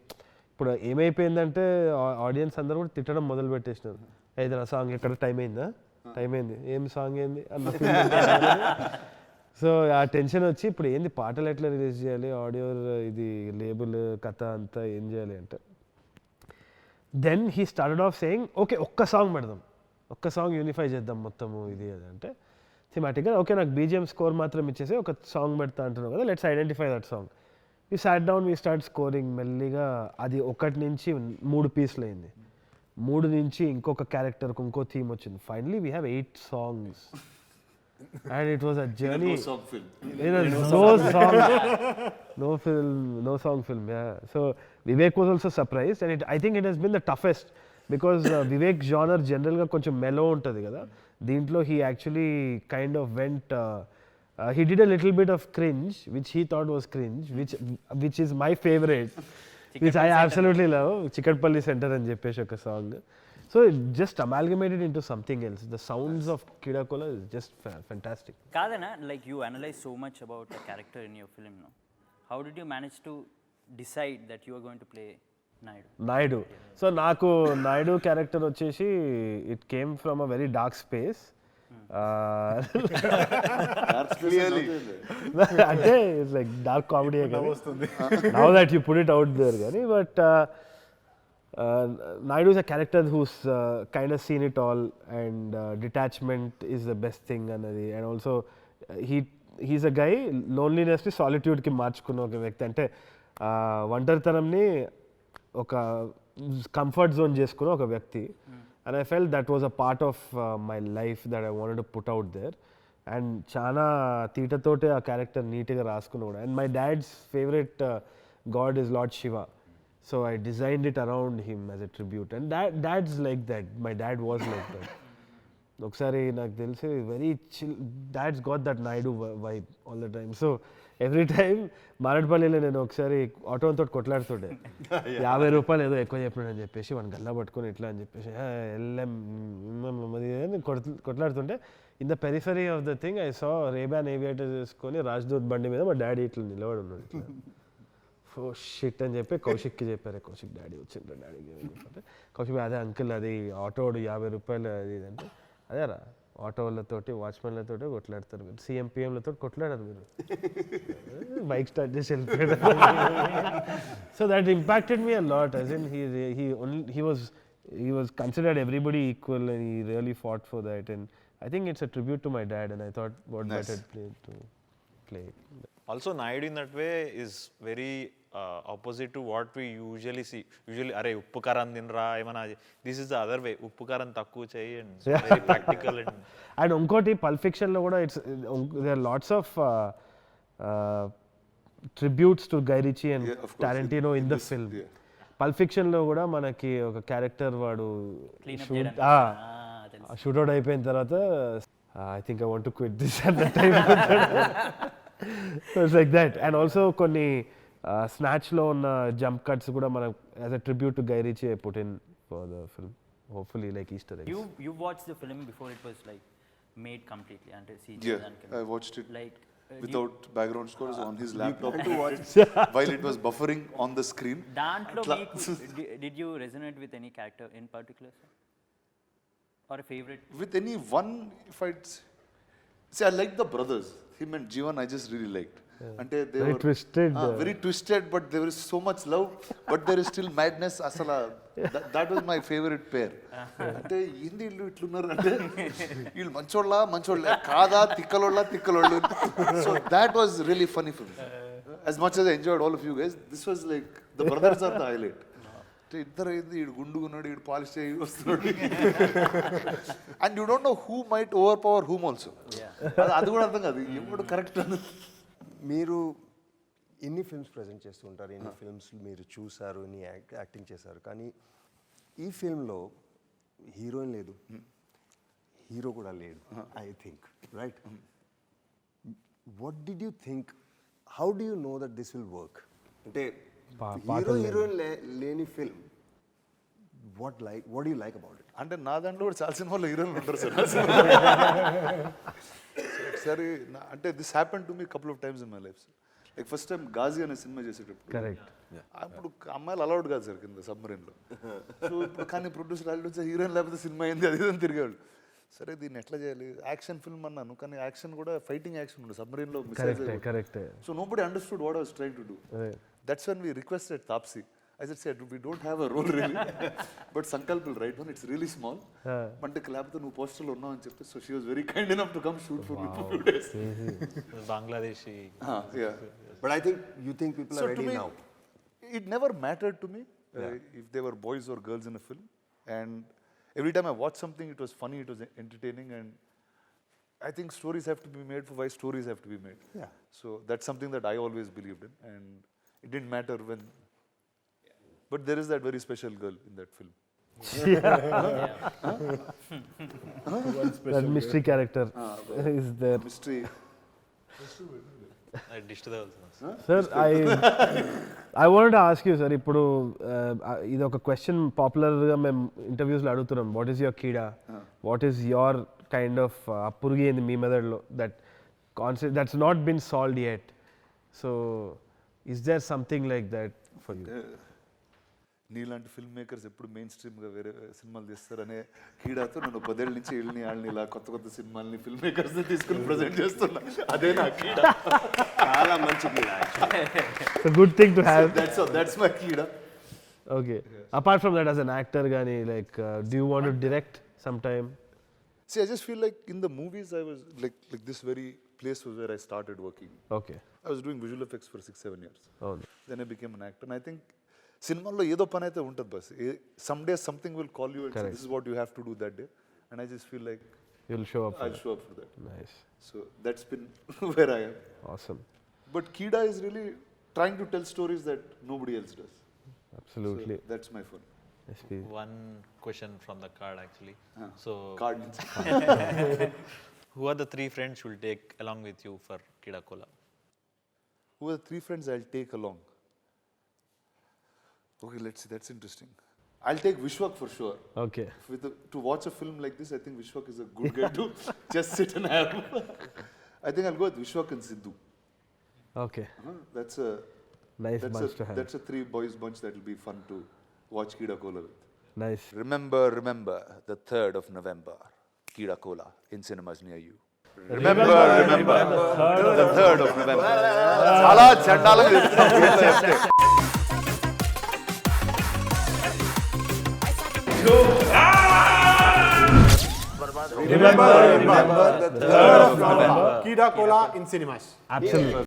Speaker 2: ఇప్పుడు ఏమైపోయిందంటే ఆడియన్స్ అందరూ కూడా తిట్టడం మొదలు పెట్టేసినారు. ఏదైనా సాంగ్ ఎక్కడ టైం అయింది ఏం సాంగ్ ఏంది అన్న. సో ఆ టెన్షన్ వచ్చి ఇప్పుడు ఏంది పాటలు ఎట్లా రిలీజ్ చేయాలి, ఆడియో ఇది లేబుల్ కథ అంతా ఏం చేయాలి అంటే then he started off saying okay ఒక్క సాంగ్ పెడదాం, ఒక్క సాంగ్ యూనిఫై చేద్దాం మొత్తము ఇది అది అంటే థిమాటిక్గా ఓకే నాకు బీజిఎం స్కోర్ మాత్రం ఇచ్చేసి ఒక సాంగ్ పెడతా అంటున్నావు కదా, let's identify that song. We sat down we start scoring. మెల్లిగా అది 1 నుంచి 3 పీస్లు అయింది, 3 నుంచి ఇంకొక క్యారెక్టర్కి ఇంకో థీమ్ వచ్చింది. Finally we have 8 songs. And it was a journey.
Speaker 1: No song film.
Speaker 2: No song film. Yeah. So Vivek was also surprised, and I think it has been the toughest because Vivek genre general ga koncham mellow untadi kada. Deentlo he actually kind of went. He did a little bit of cringe, which he thought was cringe, which is my favorite, which I absolutely love. Chikatpalli Center and Jeppesh oka song. So it just amalgamated into something else. The sounds of Keedaa Kola is just fantastic.
Speaker 5: Kadana, like you analyze so much about a character in your film now. How did you manage to decide that you are going to play Naidu?
Speaker 2: So naku Naidu character vachesi it came from a very dark space.
Speaker 1: Clearly.
Speaker 2: Ante it's like dark comedy again. Now that you put it out there gani, but Naidu is a character who's kind of seen it all, and detachment is the best thing anadi, and also he's a guy loneliness ni solitude ki మార్చుకున్న ఒక వ్యక్తి. అంటే ఒంటరితనంని ఒక కంఫర్ట్ జోన్ చేసుకున్న ఒక వ్యక్తి. And I felt that was a part of my life that I wanted to put out there. And చాలా తీటతోటే ఆ క్యారెక్టర్ నీట్గా రాసుకున్నా కూడా. And my dad's favourite god is lord Shiva. So I designed it around him as a tribute. And dad's like that. My dad was like that. ఒకసారి నాకు తెలిసి very chill, dad's got that Naidu vibe all the time. So every time మారేడుపల్లిలో నేను ఒకసారి ఆటోతో కొట్లాడుతుండే, 50 రూపాయలు ఏదో ఎక్కువ చెప్పినాడు అని చెప్పేసి వాడిని గల్లా పట్టుకొని ఇట్లా అని చెప్పేసి వెళ్ళాం కొట్లాడుతుంటే, in the periphery of the thing I saw Ray-Ban aviator చేసుకొని రాజ్దూత్ బండి మీద మా డాడీ ఇట్లా నిలబడి ఉన్నాడు ఇట్లా. ఓ షిట్ అని చెప్పి కౌశిక్కి చెప్పారు. కౌశిక్ డాడీ వచ్చిండ్రు, డాడీకి చెప్పంటే కౌశిక్ అదే అంకుల్ అది ఆటోడు 50 రూపాయలు అది ఇది అంటే, అదేరా ఆటో వాళ్ళతోటి వాచ్మెన్లతోటి కొట్లాడతారు మీరు, CM-PMలతో కొట్లాడారు మీరు, బైక్ స్టార్ట్ చేసి వెళ్ళిపోయాడు. So that impacted me a lot. As in he was considered everybody equal and he really fought for that, and I think it's a tribute to my dad, and I thought what better play to play.
Speaker 4: Also, Naidu in that way is very opposite to what we usually see. Usually, అరే ఉప్పు కారం తినరా ఏమన్నా, this is the other way, ఉప్పు కారం తక్కువ చేయి అండ్ వెరీ ప్రాక్టికల్.
Speaker 2: అండ్ ఇంకోటి పల్ప్ ఫిక్షన్లో కూడా it's there are lots of tributes to Guy Ritchie and Tarantino in the film. Pulp ఫిక్షన్లో కూడా మనకి ఒక క్యారెక్టర్ వాడు షూట్అవుట్ అయిపోయిన తర్వాత I think I want to quit this at the time. It's like that. And also కొన్ని స్నాచ్లో ఉన్న జంప్ కట్స్ కూడా మనం as a tribute to Guy Richie I put in for the film, hopefully like Easter eggs.
Speaker 5: You watched the film before it was like made completely and CG.
Speaker 1: Yeah, I watched it
Speaker 5: like
Speaker 1: without background scores on his laptop to watch while it was buffering on the screen.
Speaker 5: Dantlo did you resonate with any character in particular, sir? Or a favorite?
Speaker 1: With any one, if I'd say, I liked the brothers, him and Jeevan, I just really liked. Ante they
Speaker 2: Very
Speaker 1: were
Speaker 2: twisted.
Speaker 1: very twisted, but there is so much love, but there is still madness. Asala, that was my favorite pair. Ante indi illu itlunaru ante illu mancholla kaada tikkalollu. So that was really funny for me. As much as I enjoyed all of you guys, this was like the brothers are the highlight. ఇద్దరు అయింది, ఈడు గుండుగున్నాడు, ఈడు పాలిష్ చేయి వస్తున్నాడు, and you don't know who might over power whom also. అది కూడా అర్థం కాదు ఎవడు కరెక్ట్ అని.
Speaker 6: మీరు ఎన్ని ఫిల్మ్స్ ప్రజెంట్ చేస్తూ ఉంటారు, ఎన్ని ఫిల్మ్స్ మీరు చూసారు, ఎన్ని యాక్టింగ్ చేశారు, కానీ ఈ ఫిల్మ్లో హీరోయిన్ లేదు, హీరో కూడా లేడు, I think right. What did you think, how do you know that this will work? అంటే హీరోయిన్ లేని film, what do you like about it?
Speaker 1: అంటే నా దాంట్లో కూడా చాలా సినిమాలో హీరోయిన్లు ఉంటారు సార్. ఒకసారి అంటే this happen to me couple of times in my life. Like first time Ghazi అనే సినిమా చేసేటప్పుడు,
Speaker 2: కరెక్ట్,
Speaker 1: అప్పుడు అమ్మాయిలు అలౌడ్ కాదు సార్ కింద సబ్మరీన్లో. సో ఇప్పుడు కానీ ప్రొడ్యూసర్ వాళ్ళు వచ్చి హీరోయిన్ లేకపోతే సినిమా అయింది అది అని తిరిగేవాళ్ళు. సరే దీన్ని ఎట్లా చేయాలి, యాక్షన్ ఫిల్మ్ అన్నాను, కానీ యాక్షన్ కూడా ఫైటింగ్ యాక్షన్ ఉండదు సబ్మరీన్లో.
Speaker 2: Correct.
Speaker 1: So nobody understood what I was trying to do. That's when we requested Taapsee. I said, we don't have a role really, but Sankalp will write one. It's really small. Mante kalaptho nu poster lo unnavu ani chepte, so she was very kind enough to come shoot for me for 2 days.
Speaker 4: Bangladeshi.
Speaker 1: Yeah.
Speaker 6: But I think you think people are ready
Speaker 1: me,
Speaker 6: now.
Speaker 1: It never mattered to me if they were boys or girls in a film. And every time I watched something, it was funny, it was entertaining, and I think stories have to be made for why stories have to be made.
Speaker 6: Yeah.
Speaker 1: So that's something that I always believed in, and it didn't matter when. But there is that very special girl in that film.
Speaker 2: That mystery character is there.
Speaker 1: Mystery.
Speaker 2: Sir, I wanted to ask you, sir, ఇప్పుడు ఇది ఒక క్వశ్చన్ పాపులర్గా మేము ఇంటర్వ్యూస్లో అడుగుతున్నాం. What is your keeda, what is your kind of అప్పురుగి ఏంది మీ మెథడ్లో that concept that's not been solved yet. So is there something like that for you?
Speaker 1: నీలాంటి ఫిల్మ్ మేకర్స్ ఎప్పుడు మెయిన్ స్ట్రీమ్గా వేరే సినిమాలు తీస్తారనే కీడాతో నేను 10 ఏళ్ళ నుంచి వాళ్ళని ఇలా కొత్త కొత్త సినిమాలని ఫిల్మ్ మేకర్స్ని తీసుకుని ప్రజెంట్ చేస్తున్నా. అదే నా కీడా.
Speaker 6: చాలా మంచి కీడా.
Speaker 2: It's a good thing to have.
Speaker 1: That's my కీడా.
Speaker 2: Okay. Apart from that, as an actor గానీ, like do you want to direct sometime?
Speaker 1: See, I just feel like in the movies I was like this very place was where I started working.
Speaker 2: Okay.
Speaker 1: I was doing visual effects for 6-7 years.
Speaker 2: Oh.
Speaker 1: Then I became an actor, and I think సినిమాల్లో ఏదో పని అయితే ఉంటుంది bus. Some day something will call you and this is what you have to do that day, and I just feel like
Speaker 2: You'll show up.
Speaker 1: I'll show up for that.
Speaker 2: Nice.
Speaker 1: So that's been where I am.
Speaker 2: Awesome.
Speaker 1: But Keedaa is really trying to tell stories that nobody else does.
Speaker 2: Absolutely.
Speaker 1: So that's my fun.
Speaker 2: SP.
Speaker 4: One question from the card actually. So,
Speaker 1: Cards.
Speaker 4: who are the 3 friends you will take along with you for Keedaa Kola?
Speaker 1: Who are the 3 friends I'll take along? Okay, let's see. That's interesting. I'll take Vishwak for sure.
Speaker 2: Okay.
Speaker 1: To watch a film like this, I think Vishwak is a good guy to just sit and have. I think I'll go with Vishwak and Sidhu.
Speaker 2: Okay.
Speaker 1: That's a
Speaker 2: Nice bunch to have.
Speaker 1: That's a 3 boys bunch that will be fun to watch Keedaa Kola with.
Speaker 2: Nice.
Speaker 1: Remember, the 3rd of November, Keedaa Kola in cinemas near you. Remember, the 3rd of November. Chala chandalanga చెప్తాం.
Speaker 8: Remember the 3rd of November. Keedaa Kola in cinemas.
Speaker 2: Absolutely.